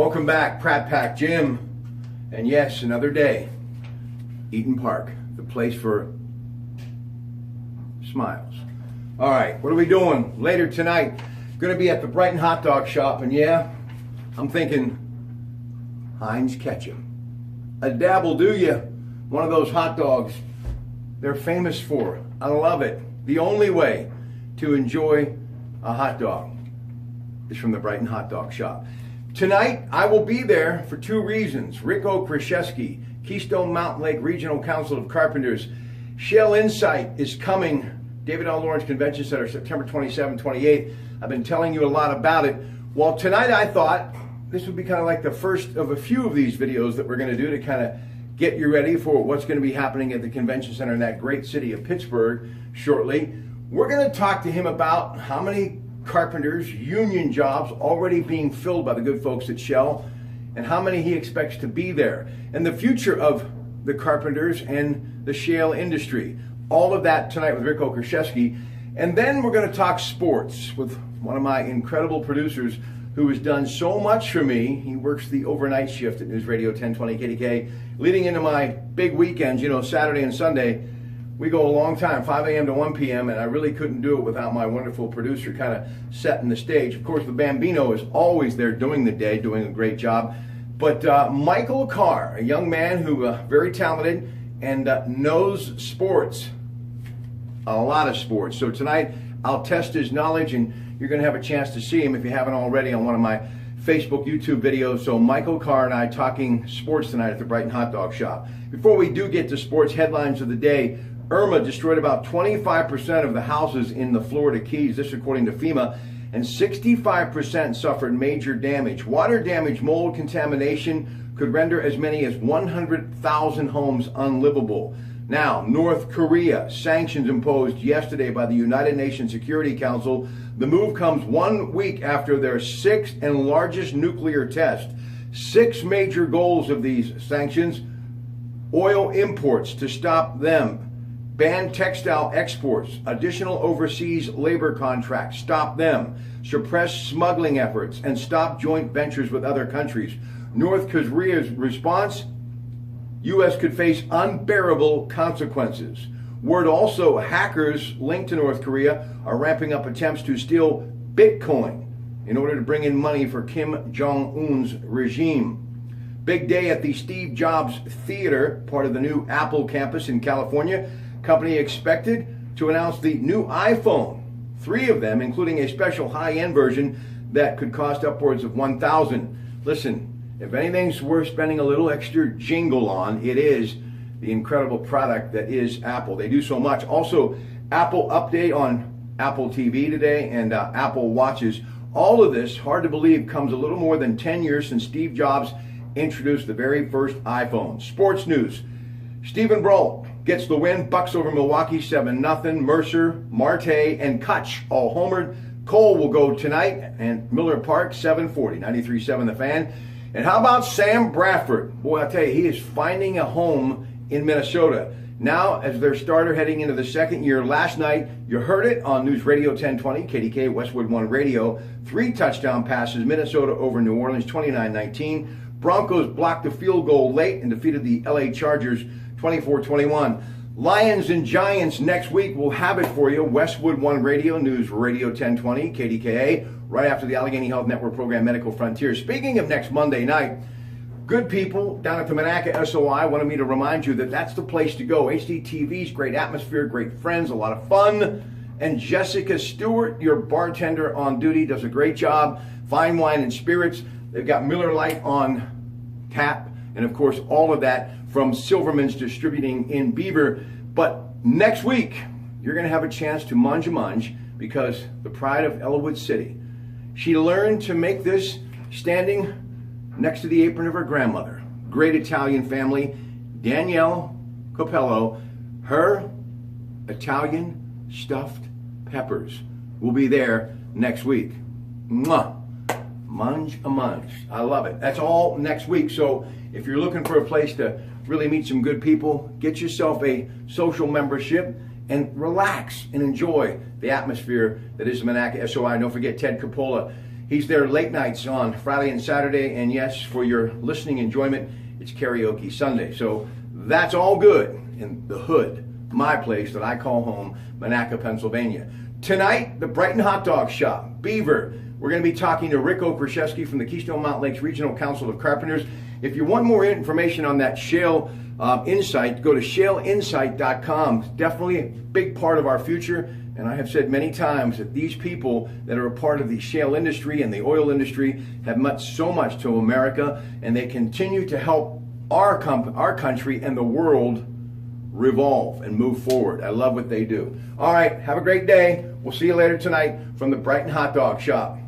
Welcome back, Pratt Pack Jim. And yes, another day, Eaton Park, the place for smiles. All right, what are we doing later tonight? Going to be at the Brighton hot dog shop, and yeah, I'm thinking Heinz ketchup. A dab will do you. One of those hot dogs they're famous for. I love it. The only way to enjoy a hot dog is from the Brighton hot dog shop. Tonight, I will be there for two reasons. Rick Krzyzewski, Keystone Mountain Lake Regional Council of Carpenters. Shell Insight is coming. David L. Lawrence Convention Center, September 27, 28. I've been telling you a lot about it. Well, tonight I thought this would be kind of like the first of a few of these videos that we're going to do to kind of get you ready for what's going to be happening at the convention center in that great city of Pittsburgh shortly. We're going to talk to him about how many carpenters, union jobs already being filled by the good folks at Shell, and how many he expects to be there, and the future of the carpenters and the shale industry. All of that tonight with Rick Krzyzewski. And then we're going to talk sports with one of my incredible producers who has done so much for me. He works the overnight shift at News Radio 1020 KDK, leading into my big weekends, Saturday and Sunday. We go a long time, 5 a.m. to 1 p.m., and I really couldn't do it without my wonderful producer kind of setting the stage. Of course, the Bambino is always there doing the day, doing a great job. But Michael Carr, a young man who very talented and knows sports, a lot of sports. So tonight, I'll test his knowledge, and you're going to have a chance to see him if you haven't already on one of my Facebook, YouTube videos. So Michael Carr and I talking sports tonight at the Brighton Hot Dog Shop. Before we do get to sports headlines of the day, Irma destroyed about 25% of the houses in the Florida Keys, this according to FEMA, and 65% suffered major damage. Water damage, mold contamination could render as many as 100,000 homes unlivable. Now, North Korea, sanctions imposed yesterday by the United Nations Security Council. The move comes 1 week after their sixth and largest nuclear test. 6 major goals of these sanctions: oil imports to stop them, ban textile exports, additional overseas labor contracts, stop them, suppress smuggling efforts, and stop joint ventures with other countries. North Korea's response: U.S. could face unbearable consequences. Word also, hackers linked to North Korea are ramping up attempts to steal Bitcoin in order to bring in money for Kim Jong-un's regime. Big day at the Steve Jobs Theater, part of the new Apple campus in California. Company expected to announce the new iPhone, 3 of them, including a special high-end version that could cost upwards of $1,000. Listen, if anything's worth spending a little extra jingle on, it is the incredible product that is Apple. They do so much. Also, Apple update on Apple TV today and Apple Watches. All of this, hard to believe, comes a little more than 10 years since Steve Jobs introduced the very first iPhone. Sports news: Stephen Brault gets the win. Bucks over Milwaukee 7-0. Mercer, Marte, and Kutch all homered. Cole will go tonight, and Miller Park 740, 93.7 The Fan. And how about Sam Bradford? Boy, I'll tell you, he is finding a home in Minnesota. Now, as their starter heading into the second year, last night, you heard it on News Radio 1020, KDK, Westwood One Radio. 3 touchdown passes, Minnesota over New Orleans, 29-19. Broncos blocked the field goal late and defeated the LA Chargers, 24-21. Lions and Giants next week. We'll have it for you. Westwood One Radio, News Radio 1020, KDKA, right after the Allegheny Health Network program, Medical Frontier. Speaking of next Monday night, good people down at the Monaca SOI wanted me to remind you that that's the place to go. HDTV's great atmosphere, great friends, a lot of fun. And Jessica Stewart, your bartender on duty, does a great job. Fine wine and spirits. They've got Miller Lite on tap. And of course, all of that from Silverman's Distributing in Beaver. But next week, you're going to have a chance to munge a munge, because the pride of Elwood City, she learned to make this standing next to the apron of her grandmother. Great Italian family, Danielle Copello. Her Italian stuffed peppers will be there next week. Mwah! Munge a munge. I love it. That's all next week. So if you're looking for a place to really meet some good people, get yourself a social membership and relax and enjoy the atmosphere that is the Monaca SOI. Don't forget Ted Coppola He's there late nights on Friday and Saturday, and yes, for your listening enjoyment, it's karaoke Sunday. So that's all good in the hood, my place that I call home, Monaca, Pennsylvania. Tonight, the Brighton Hot Dog Shop, Beaver. We're going to be talking to Rick Okrashevsky from the Keystone Mountain Lakes Regional Council of Carpenters. If you want more information on that shale insight, go to shaleinsight.com. It's definitely a big part of our future. And I have said many times that these people that are a part of the shale industry and the oil industry have meant so much to America, and they continue to help our country and the world revolve and move forward. I love what they do. All right, have a great day. We'll see you later tonight from the Brighton Hot Dog Shop.